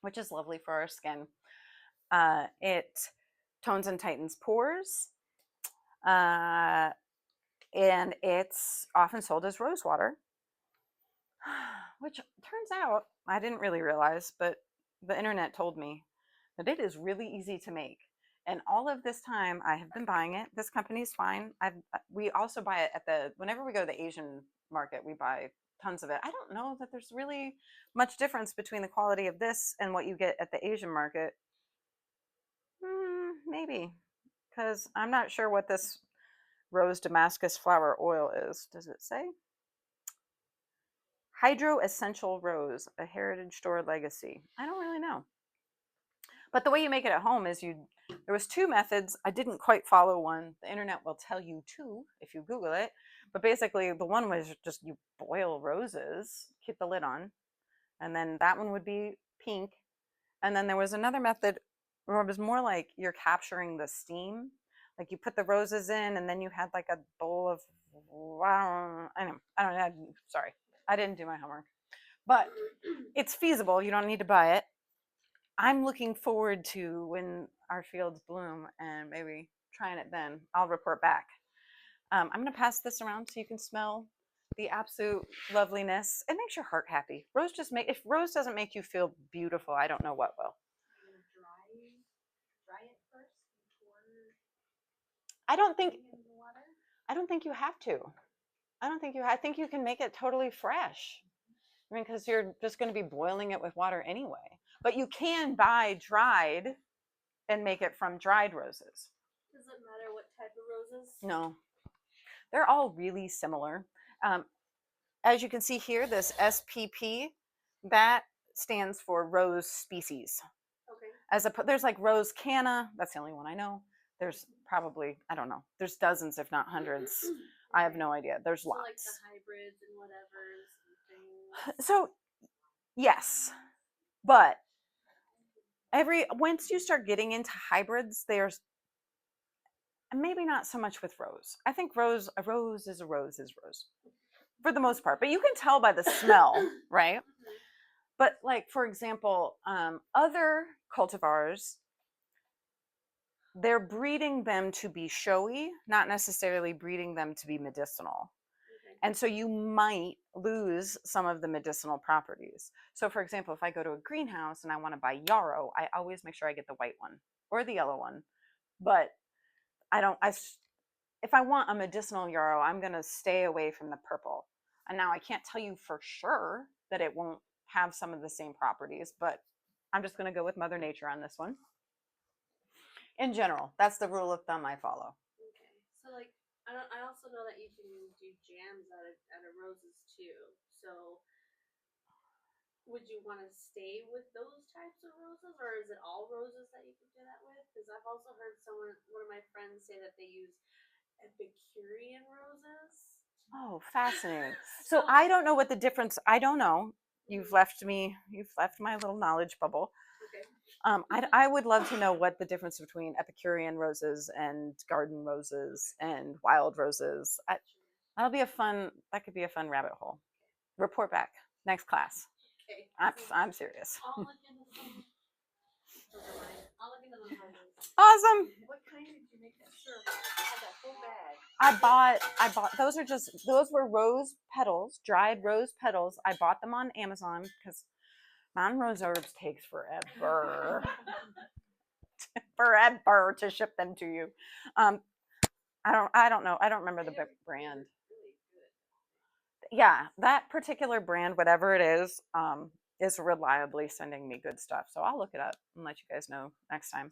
[SPEAKER 1] which is lovely for our skin. It tones and tightens pores, and it's often sold as rose water, which turns out I didn't really realize, but the internet told me that it is really easy to make. And all of this time, I have been buying it. This company's fine. We also buy it whenever we go to the Asian market, we buy tons of it. I don't know that there's really much difference between the quality of this and what you get at the Asian market. Maybe, because I'm not sure what this rose Damascus flower oil is. Does it say? Hydro Essential Rose, a Heritage Store legacy. I don't really know. But the way you make it at home is there was two methods. I didn't quite follow one. The internet will tell you two if you Google it. But basically the one was just you boil roses, keep the lid on, and then that one would be pink. And then there was another method where it was more like you're capturing the steam. Like you put the roses in and then you had like a bowl of, I don't know. Sorry. I didn't do my homework. But it's feasible. You don't need to buy it. I'm looking forward to when our fields bloom and maybe trying it then. I'll report back. I'm going to pass this around so you can smell the absolute loveliness. It makes your heart happy. If rose doesn't make you feel beautiful, I don't know what will.
[SPEAKER 2] Dry it first before
[SPEAKER 1] I don't think
[SPEAKER 2] putting it in the water?
[SPEAKER 1] I don't think you have to. I think you can make it totally fresh. I mean, because you're just going to be boiling it with water anyway. But you can buy dried and make it from dried roses.
[SPEAKER 2] Does it matter what type of roses?
[SPEAKER 1] No, they're all really similar. As you can see here, this SPP, that stands for rose species.
[SPEAKER 2] Okay.
[SPEAKER 1] There's like rose canna. That's the only one I know. There's probably, I don't know. There's dozens, if not hundreds. I have no idea. There's
[SPEAKER 2] So
[SPEAKER 1] lots.
[SPEAKER 2] like the hybrids and whatever's and things.
[SPEAKER 1] So yes, but once you start getting into hybrids, there's maybe not so much with rose. I think a rose is a rose for the most part, but you can tell by the smell, right? But like, for example, other cultivars, they're breeding them to be showy, not necessarily breeding them to be medicinal.
[SPEAKER 2] Okay.
[SPEAKER 1] And so you might lose some of the medicinal properties. So for example, if I go to a greenhouse and I want to buy yarrow, I always make sure I get the white one or the yellow one. But if I want a medicinal yarrow, I'm going to stay away from the purple. And now I can't tell you for sure that it won't have some of the same properties, but I'm just going to go with Mother Nature on this one. In general, that's the rule of thumb I follow.
[SPEAKER 2] Okay. So like I also know that you can do jams out of roses too. So would you want to stay with those types of roses, or is it all roses that you can do that with? Because I've also heard one of my friends say that they use Epicurean roses.
[SPEAKER 1] Oh, fascinating. So I don't know what the difference, I don't know. You've left my little knowledge bubble.
[SPEAKER 2] Okay.
[SPEAKER 1] I would love to know what the difference between Epicurean roses and garden roses and wild roses. That could be a fun rabbit hole. Report back next class.
[SPEAKER 2] Okay.
[SPEAKER 1] I'm serious.
[SPEAKER 2] I'll look into some. I'll look into those roses.
[SPEAKER 1] Awesome.
[SPEAKER 2] What kind did you make that? Sure. I had that whole bag.
[SPEAKER 1] I bought those were rose petals, dried rose petals. I bought them on Amazon because Mountain Rose Herbs takes forever. Forever to ship them to you. I don't know. I don't remember the brand. Yeah, that particular brand, whatever it is reliably sending me good stuff. So I'll look it up and let you guys know next time.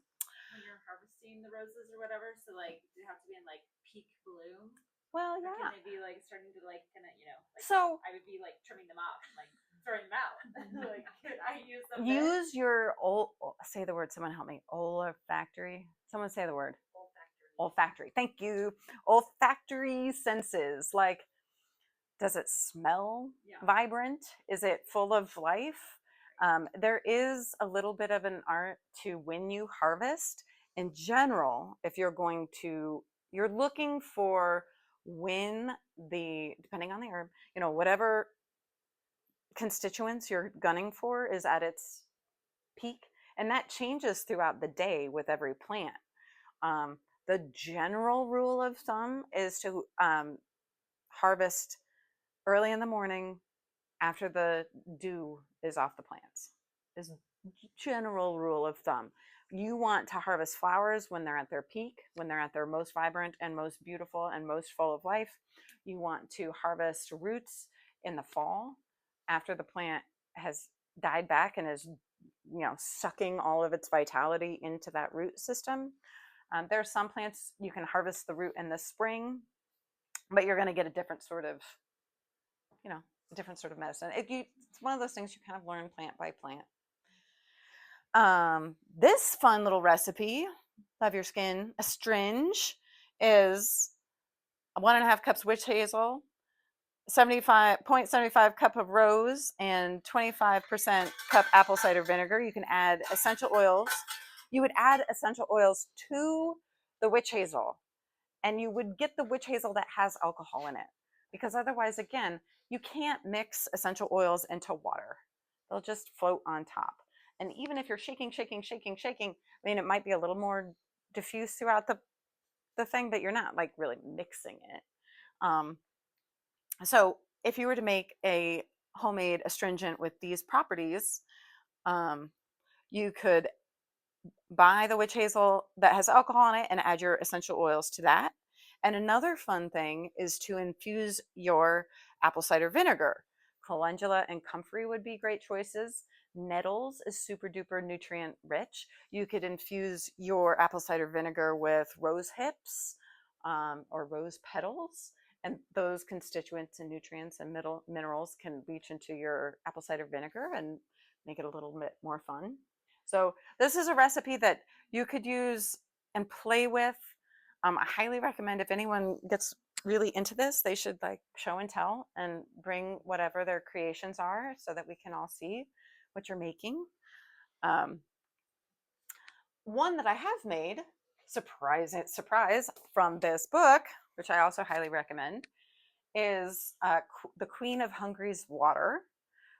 [SPEAKER 2] When you're harvesting the roses or whatever, so like they have to be in like peak bloom.
[SPEAKER 1] Well,
[SPEAKER 2] Or
[SPEAKER 1] yeah.
[SPEAKER 2] can they be like starting to like kind of like,
[SPEAKER 1] So
[SPEAKER 2] I would be like trimming them out, like throwing them out. Like I use them.
[SPEAKER 1] Use your say the word. Someone help me. Olfactory. Someone say the word.
[SPEAKER 2] Olfactory.
[SPEAKER 1] Olfactory. Thank you. Olfactory senses. Like, Does it smell
[SPEAKER 2] Yeah.
[SPEAKER 1] vibrant? Is it full of life? There is a little bit of an art to when you harvest. In general, if you're going to, you're looking for when depending on the herb, whatever constituents you're gunning for is at its peak. And that changes throughout the day with every plant. The general rule of thumb is to harvest early in the morning after the dew is off the plants. Is general rule of thumb. You want to harvest flowers when they're at their peak, when they're at their most vibrant and most beautiful and most full of life. You want to harvest roots in the fall after the plant has died back and is sucking all of its vitality into that root system. There are some plants you can harvest the root in the spring, but you're going to get a different sort of medicine. It's one of those things you kind of learn plant by plant. This fun little recipe, Love Your Skin, astringe, is 1.5 cups witch hazel, 0.75 cup of rose, and 25% cup apple cider vinegar. You can add essential oils. You would add essential oils to the witch hazel, and you would get the witch hazel that has alcohol in it, because otherwise, again, you can't mix essential oils into water. They'll just float on top. And even if you're shaking, I mean, it might be a little more diffuse throughout the thing, but you're not like really mixing it. So if you were to make a homemade astringent with these properties, you could buy the witch hazel that has alcohol in it and add your essential oils to that. And another fun thing is to infuse your apple cider vinegar. Calendula and comfrey would be great choices. Nettles is super duper nutrient rich. You could infuse your apple cider vinegar with rose hips or rose petals, and those constituents and nutrients and minerals can leach into your apple cider vinegar and make it a little bit more fun. So this is a recipe that you could use and play with. I highly recommend, if anyone gets really into this, they should like show and tell and bring whatever their creations are so that we can all see what you're making. One that I have made, surprise from this book, which I also highly recommend, is the Queen of Hungary's water,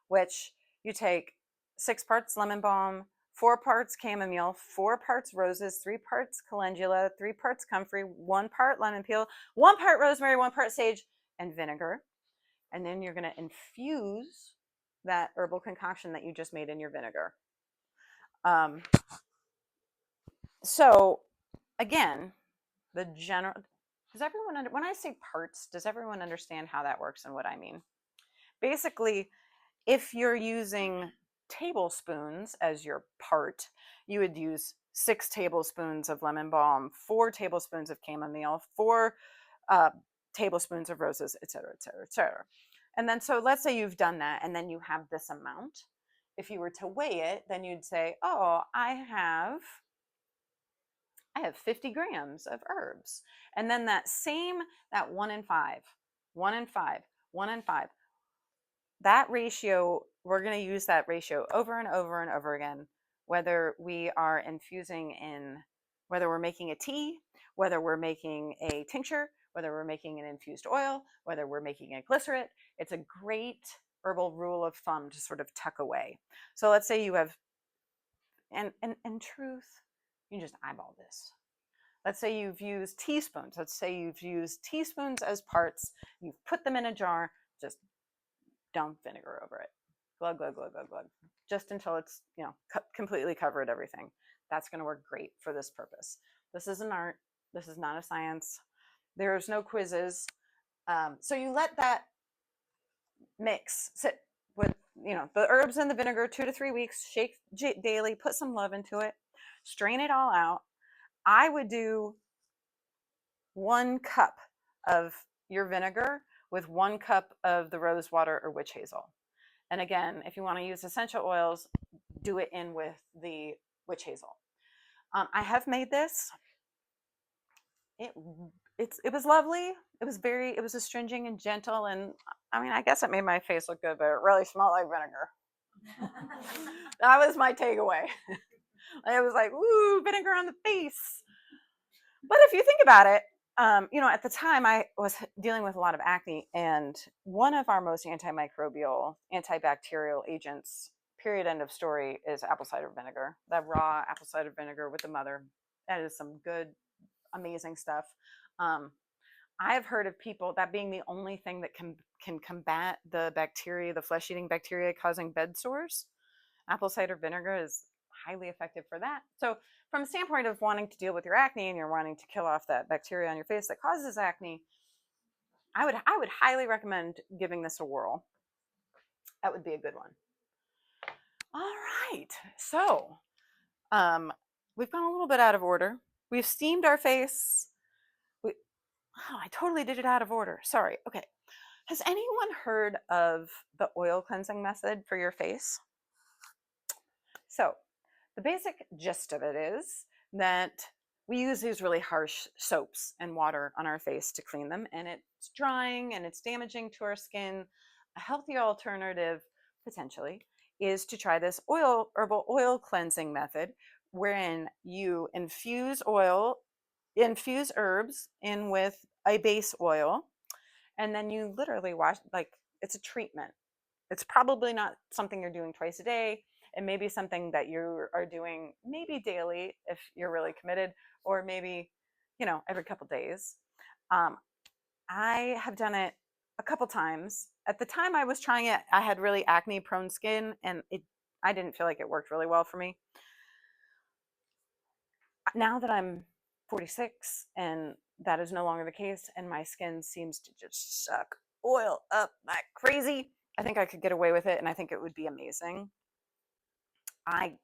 [SPEAKER 1] which you take 6 parts lemon balm, 4 parts chamomile, 4 parts roses, 3 parts calendula, 3 parts comfrey, 1 part lemon peel, 1 part rosemary, 1 part sage, and vinegar. And then you're going to infuse that herbal concoction that you just made in your vinegar. So again, the general, does everyone, when I say parts, does everyone understand how that works and what I mean? Basically, if you're using tablespoons as your part, you would use 6 tablespoons of lemon balm, 4 tablespoons of chamomile, 4 tablespoons of roses, etc., etc., etc. And then, so let's say you've done that, and then you have this amount. If you were to weigh it, then you'd say, oh, I have 50 grams of herbs. And then that 1 in 5, 1 in 5, 1 in 5, that ratio, we're going to use that ratio over and over and over again, whether we are infusing in, whether we're making a tea, whether we're making a tincture, whether we're making an infused oil, whether we're making a glycerate. It's a great herbal rule of thumb to sort of tuck away. So let's say you have, and in truth, you can just eyeball this. Let's say you've used teaspoons. Let's say you've used teaspoons as parts. You've put them in a jar, just dump vinegar over it. Glug, glug, glug, glug, glug. Just until it's, completely covered everything. That's going to work great for this purpose. This is an art. This is not a science. There's no quizzes. So you let that mix sit with, the herbs and the vinegar 2 to 3 weeks, shake daily, put some love into it, strain it all out. I would do 1 cup of your vinegar with 1 cup of the rose water or witch hazel. And again, if you want to use essential oils, do it in with the witch hazel. I have made this. it was lovely. It was astringent and gentle, and I mean, I guess it made my face look good, but it really smelled like vinegar. That was my takeaway. I was like, ooh, vinegar on the face. But if you think about it, at the time I was dealing with a lot of acne, and one of our most antimicrobial, antibacterial agents, period, end of story, is apple cider vinegar. That raw apple cider vinegar with the mother. That is some good, amazing stuff. Um, I've heard of people that being the only thing that can combat the bacteria, the flesh-eating bacteria causing bed sores. Apple cider vinegar is highly effective for that. So, from a standpoint of wanting to deal with your acne and you're wanting to kill off that bacteria on your face that causes acne, I would highly recommend giving this a whirl. That would be a good one. All right. So, um, we've gone a little bit out of order. We've steamed our face. Oh, I totally did it out of order. Sorry. Okay. Has anyone heard of the oil cleansing method for your face? So, the basic gist of it is that we use these really harsh soaps and water on our face to clean them, and it's drying and it's damaging to our skin. A healthy alternative, potentially, is to try this herbal oil cleansing method, wherein you infuse herbs in with a base oil, and then you literally wash, like, it's a treatment. It's probably not something you're doing twice a day. It may be something that you are doing maybe daily if you're really committed, or maybe, every couple days. Um, I have done it a couple times. At the time I was trying it, I had really acne prone skin, and I didn't feel like it worked really well for me. Now that I'm 46 and that is no longer the case, and my skin seems to just suck oil up like crazy, I think I could get away with it, and I think it would be amazing. I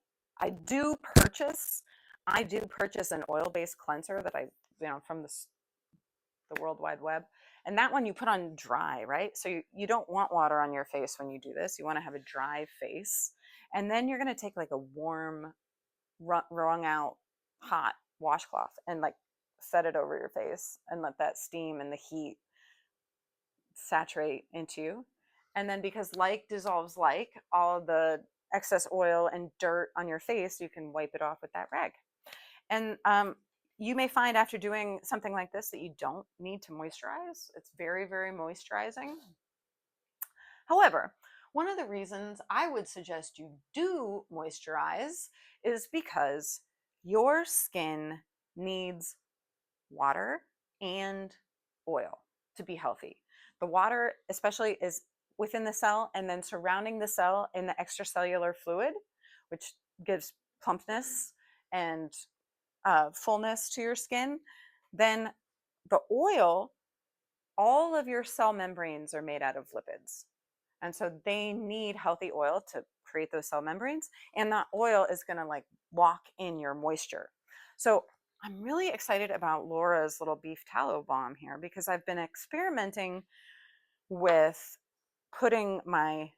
[SPEAKER 1] I do purchase I do purchase an oil-based cleanser that from the World Wide Web. And that one you put on dry, right? So you don't want water on your face when you do this. You want to have a dry face. And then you're going to take like a warm, wrung out, hot washcloth and like set it over your face and let that steam and the heat saturate into you. And then, because like dissolves like, all of the excess oil and dirt on your face, you can wipe it off with that rag. And you may find after doing something like this that you don't need to moisturize. It's very, very moisturizing. However, one of the reasons I would suggest you do moisturize is because your skin needs water and oil to be healthy. The water, especially, is within the cell and then surrounding the cell in the extracellular fluid, which gives plumpness and fullness to your skin. Then the oil, all of your cell membranes are made out of lipids. And so they need healthy oil to create those cell membranes. And that oil is going to like lock in your moisture. So I'm really excited about Laura's little beef tallow balm here, because I've been experimenting with putting my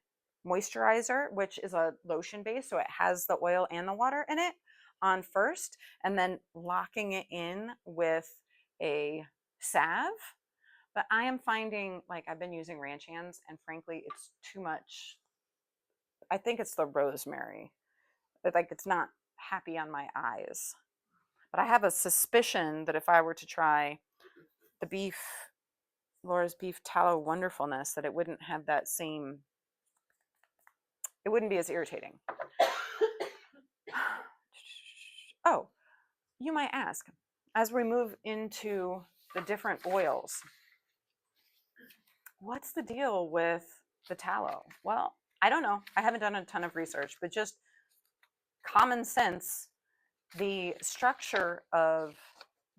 [SPEAKER 1] moisturizer, which is a lotion base, so it has the oil and the water in it, on first, and then locking it in with a salve. But I am finding, like, I've been using ranch hands, and frankly, it's too much. I think it's the rosemary. It's not happy on my eyes. But I have a suspicion that if I were to try the Laura's beef tallow wonderfulness, that it wouldn't have that same, it wouldn't be as irritating. Oh, you might ask, as we move into the different oils, what's the deal with the tallow? Well, I don't know. I haven't done a ton of research, but just common sense, the structure of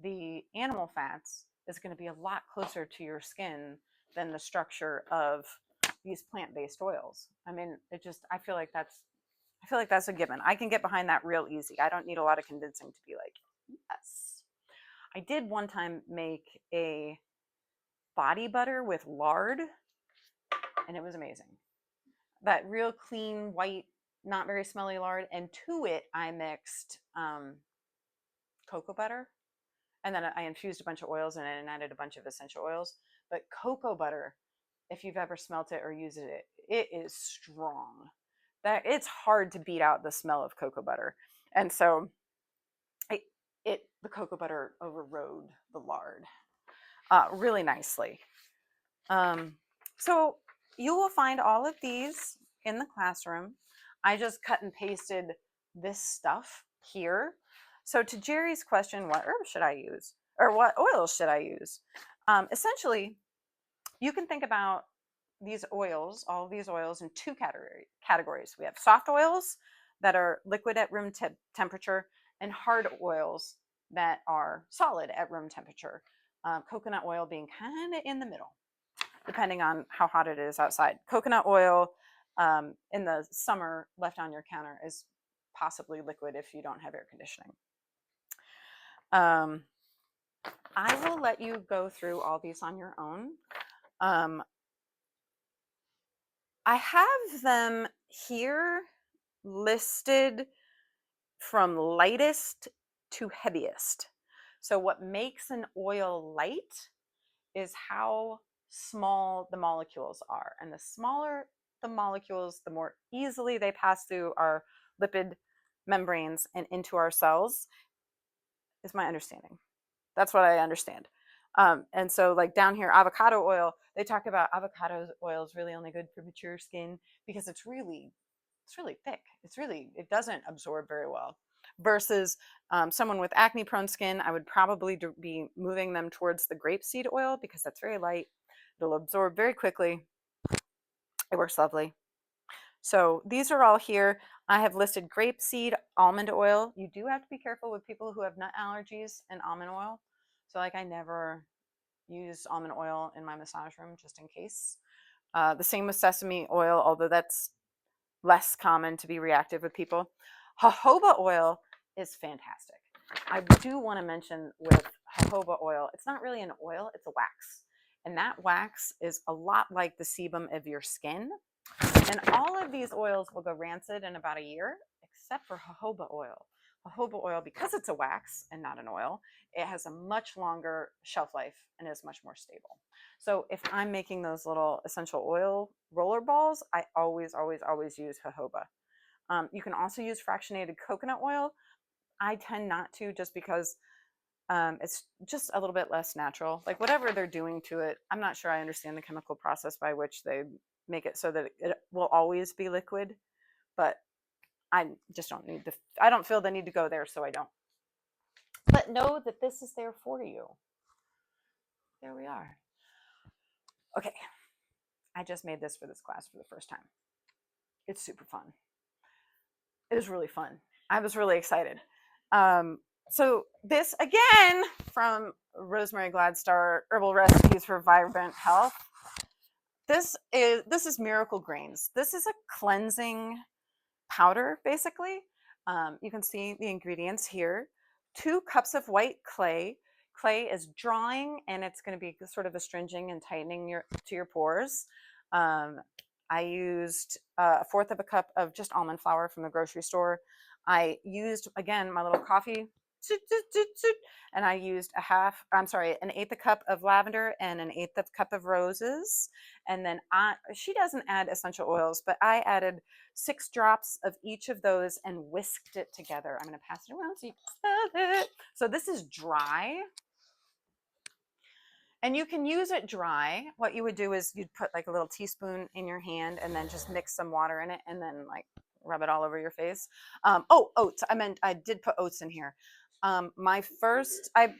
[SPEAKER 1] the animal fats is going to be a lot closer to your skin than the structure of these plant-based oils. I mean, I feel like that's a given. I can get behind that real easy. I don't need a lot of convincing to be like, yes. I did one time make a body butter with lard, and it was amazing. That real clean, white, not very smelly lard. And to it, I mixed cocoa butter. And then I infused a bunch of oils in it and added a bunch of essential oils. But cocoa butter, if you've ever smelt it or used it, it is strong. That it's hard to beat out the smell of cocoa butter. And so the cocoa butter overrode the lard really nicely. So you will find all of these in the classroom. I just cut and pasted this stuff here. So to Jerry's question, what herbs should I use? Or what oils should I use? Essentially, you can think about these oils, all of these oils, in two categories. We have soft oils that are liquid at room temperature and hard oils that are solid at room temperature. Coconut oil being kind of in the middle, depending on how hot it is outside. Coconut oil in the summer left on your counter is possibly liquid if you don't have air conditioning. I will let you go through all these on your own. I have them here listed from lightest to heaviest. So what makes an oil light is how small the molecules are. And the smaller the molecules, the more easily they pass through our lipid membranes and into our cells, is my understanding. That's what I understand. And so like down here, avocado oil, they talk about avocado oil is really only good for mature skin because it's really thick. It doesn't absorb very well. Versus someone with acne prone skin, I would probably be moving them towards the grapeseed oil because that's very light. It'll absorb very quickly. It works lovely. So these are all here. I have listed grapeseed, almond oil. You do have to be careful with people who have nut allergies and almond oil. So like I never use almond oil in my massage room just in case. The same with sesame oil, although that's less common to be reactive with people. Jojoba oil is fantastic. I do want to mention with jojoba oil, it's not really an oil, it's a wax. And that wax is a lot like the sebum of your skin. And all of these oils will go rancid in about a year, except for jojoba oil. Jojoba oil, because it's a wax and not an oil, it has a much longer shelf life and is much more stable. So if I'm making those little essential oil roller balls, I always use jojoba. You can also use fractionated coconut oil. I tend not to just because it's just a little bit less natural. Like whatever they're doing to it, I'm not sure I understand the chemical process by which they make it so that it will always be liquid, but I just I don't feel the need to go there, so I don't. But know that this is there for you. There we are. Okay, I just made this for this class for the first time. It's super fun. It was really fun. I was really excited. So this again from Rosemary Gladstar, Herbal Recipes for Vibrant Health. This is Miracle Grains. This is a cleansing powder, basically. You can see the ingredients here. 2 cups of white clay. Clay is drawing and it's going to be sort of astringing and tightening to your pores. I used 1/4 of a cup of just almond flour from the grocery store. I used, again, my little coffee, and I used an 1/8 a cup of lavender and an 1/8 cup of roses. And then she doesn't add essential oils, but I added 6 drops of each of those and whisked it together. I'm going to pass it around so you can smell it. So this is dry. And you can use it dry. What you would do is you'd put like a little teaspoon in your hand and then just mix some water in it and then like rub it all over your face. Oats. I did put oats in here. My first, I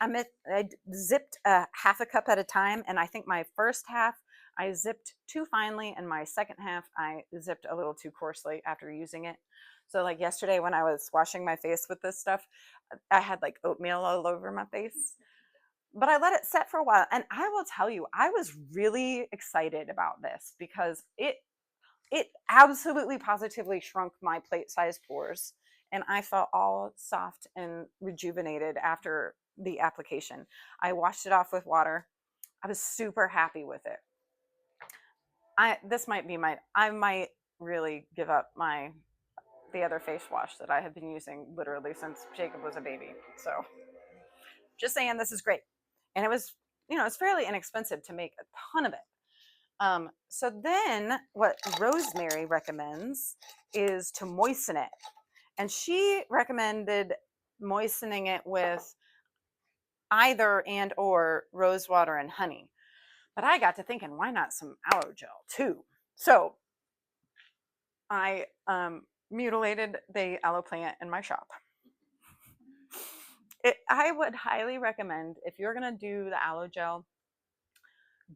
[SPEAKER 1] zipped 1/2 cup at a time. And I think my first half, I zipped too finely. And my second half, I zipped a little too coarsely after using it. So like yesterday when I was washing my face with this stuff, I had like oatmeal all over my face. But I let it set for a while. And I will tell you, I was really excited about this because it absolutely positively shrunk my plate-sized pores. And I felt all soft and rejuvenated after the application. I washed it off with water. I was super happy with it. I might really give up the other face wash that I have been using literally since Jacob was a baby. So Just saying, this is great. And it was, it's fairly inexpensive to make a ton of it. So then what Rosemary recommends is to moisten it. And she recommended moistening it with either and or rose water and honey. But I got to thinking, why not some aloe gel too? So I mutilated the aloe plant in my shop. I would highly recommend, if you're going to do the aloe gel,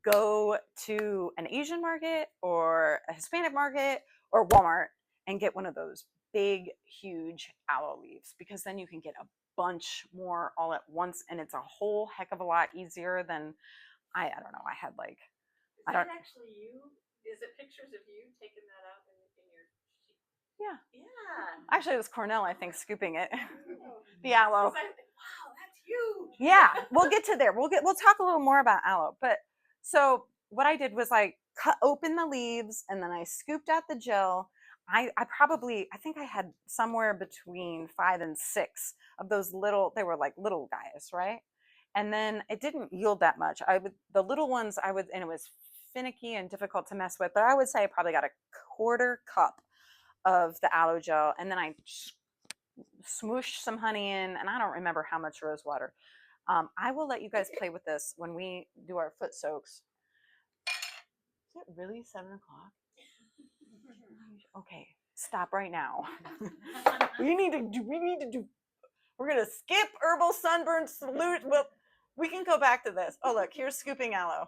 [SPEAKER 1] go to an Asian market or a Hispanic market or Walmart and get one of those big, huge aloe leaves, because then you can get a bunch more all at once, and it's a whole heck of a lot easier than I don't know. I had like,
[SPEAKER 3] Is that actually you? Is it pictures of you taking that out in your sheet?
[SPEAKER 1] Yeah.
[SPEAKER 3] Yeah.
[SPEAKER 1] Actually, it was Cornell, I think, scooping it.
[SPEAKER 3] Oh.
[SPEAKER 1] The aloe.
[SPEAKER 3] Wow, that's huge.
[SPEAKER 1] Yeah, we'll get to there. We'll talk a little more about aloe. But so what I did was I cut open the leaves and then I scooped out the gel. I think I had somewhere between 5 and 6 of those little, they were like little guys, right? And then it didn't yield that much. The little ones and it was finicky and difficult to mess with, but I would say I probably got a quarter cup of the aloe gel, and then I smoosh some honey in, and I don't remember how much rose water. I will let you guys play with this when we do our foot soaks. Is it really 7 o'clock? Okay, stop right now. We're gonna skip herbal sunburn salute. Well, we can go back to this. Oh, look, here's scooping aloe.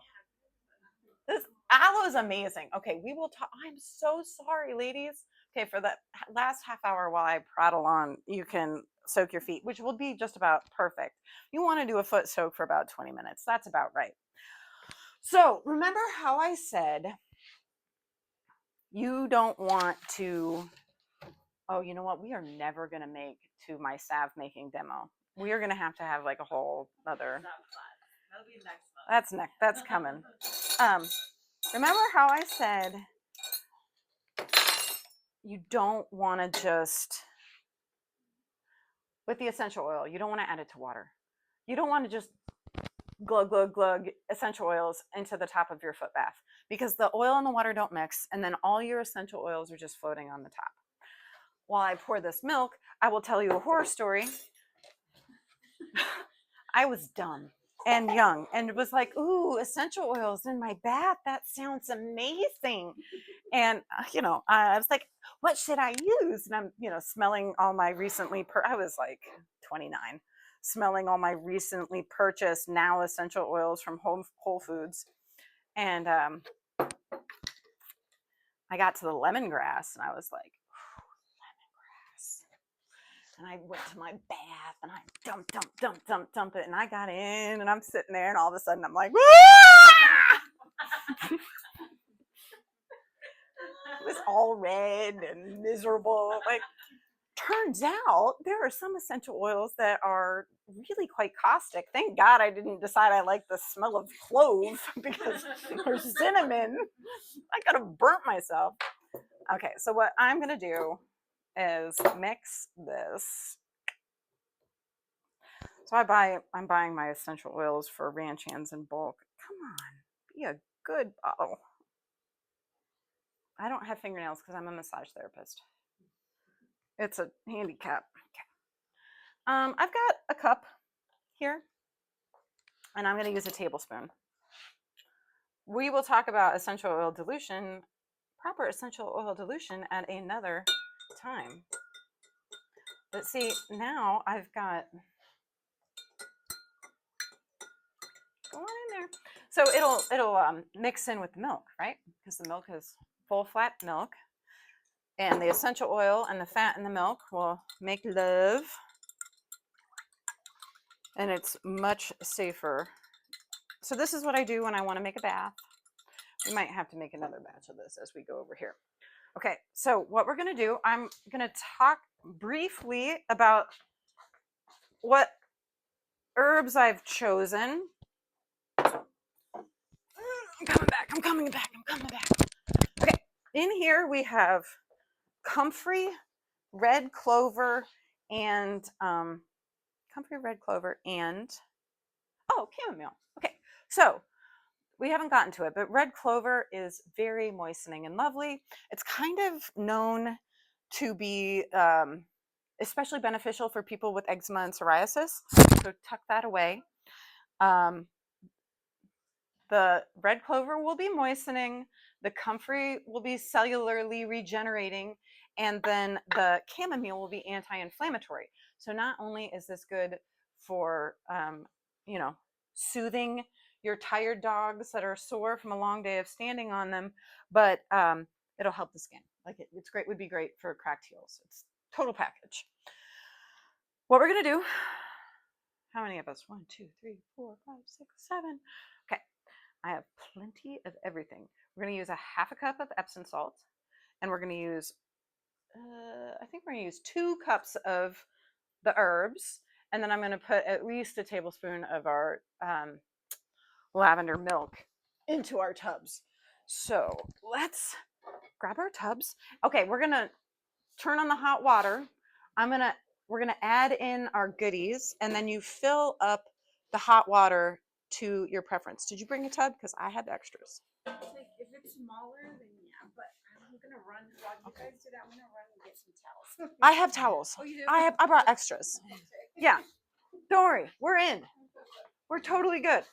[SPEAKER 1] This aloe is amazing. Okay, we will talk. I'm so sorry, ladies. Okay, for that last half hour while I prattle on, you can soak your feet, which will be just about perfect. You want to do a foot soak for about 20 minutes. That's about right. So remember how I said you don't want to, oh, you know what? We are never going to make to my salve making demo. We are going to have like a whole other.
[SPEAKER 3] That'll be next month.
[SPEAKER 1] That's coming. Remember how I said you don't want to just, with the essential oil, you don't want to add it to water. You don't want to just glug, glug, glug essential oils into the top of your foot bath, because the oil and the water don't mix, and then all your essential oils are just floating on the top. While I pour this milk, I will tell you a horror story. I was dumb and young and was like, ooh, essential oils in my bath. That sounds amazing. And, I was like, what should I use? And I'm, smelling all my I was like 29, smelling all my recently purchased now essential oils from Whole Foods. And I got to the lemongrass and I was like, lemongrass. And I went to my bath and I dump it. And I got in and I'm sitting there and all of a sudden I'm like, it was all red and miserable. Like, turns out there are some essential oils that are really quite caustic. Thank God I didn't decide I like the smell of clove because there's cinnamon. I could have burnt myself. Okay, so what I'm gonna do is mix this. So I'm buying my essential oils for ranch hands in bulk. Come on, be a good bottle. I don't have fingernails because I'm a massage therapist. It's a handicap. Okay. I've got a cup here, and I'm going to use a tablespoon. We will talk about essential oil dilution, proper essential oil dilution at another time. But see, now I've got, go on in there. So it'll mix in with the milk, right? Because the milk is full flat milk. And the essential oil and the fat in the milk will make love. And it's much safer. So this is what I do when I want to make a bath. We might have to make another batch of this as we go over here. Okay, so what we're going to do, I'm going to talk briefly about what herbs I've chosen. I'm coming back. Okay, in here we have comfrey, red clover, and chamomile. Okay, so we haven't gotten to it, but red clover is very moistening and lovely. It's kind of known to be especially beneficial for people with eczema and psoriasis. So tuck that away. The red clover will be moistening, the comfrey will be cellularly regenerating, and then the chamomile will be anti-inflammatory. So not only is this good for, soothing your tired dogs that are sore from a long day of standing on them, but it'll help the skin. Like it's great, would be great for cracked heels. It's total package. What we're gonna do, how many of us? 1, 2, 3, 4, 5, 6, 7. Okay, I have plenty of everything. We're gonna use a half a cup of Epsom salt, and we're gonna use, I think we're gonna use 2 cups of the herbs, and then I'm gonna put at least a tablespoon of our lavender milk into our tubs. So let's grab our tubs. Okay, we're gonna turn on the hot water. We're gonna add in our goodies, and then you fill up the hot water to your preference. Did you bring a tub? Because I had extras.
[SPEAKER 3] Like, if it's smaller, then yeah, but I'm gonna run, while you guys do that, I'm gonna run and get some towels.
[SPEAKER 1] I have towels.
[SPEAKER 3] Oh, you do?
[SPEAKER 1] I brought extras. Yeah. Don't worry, we're in. We're totally good.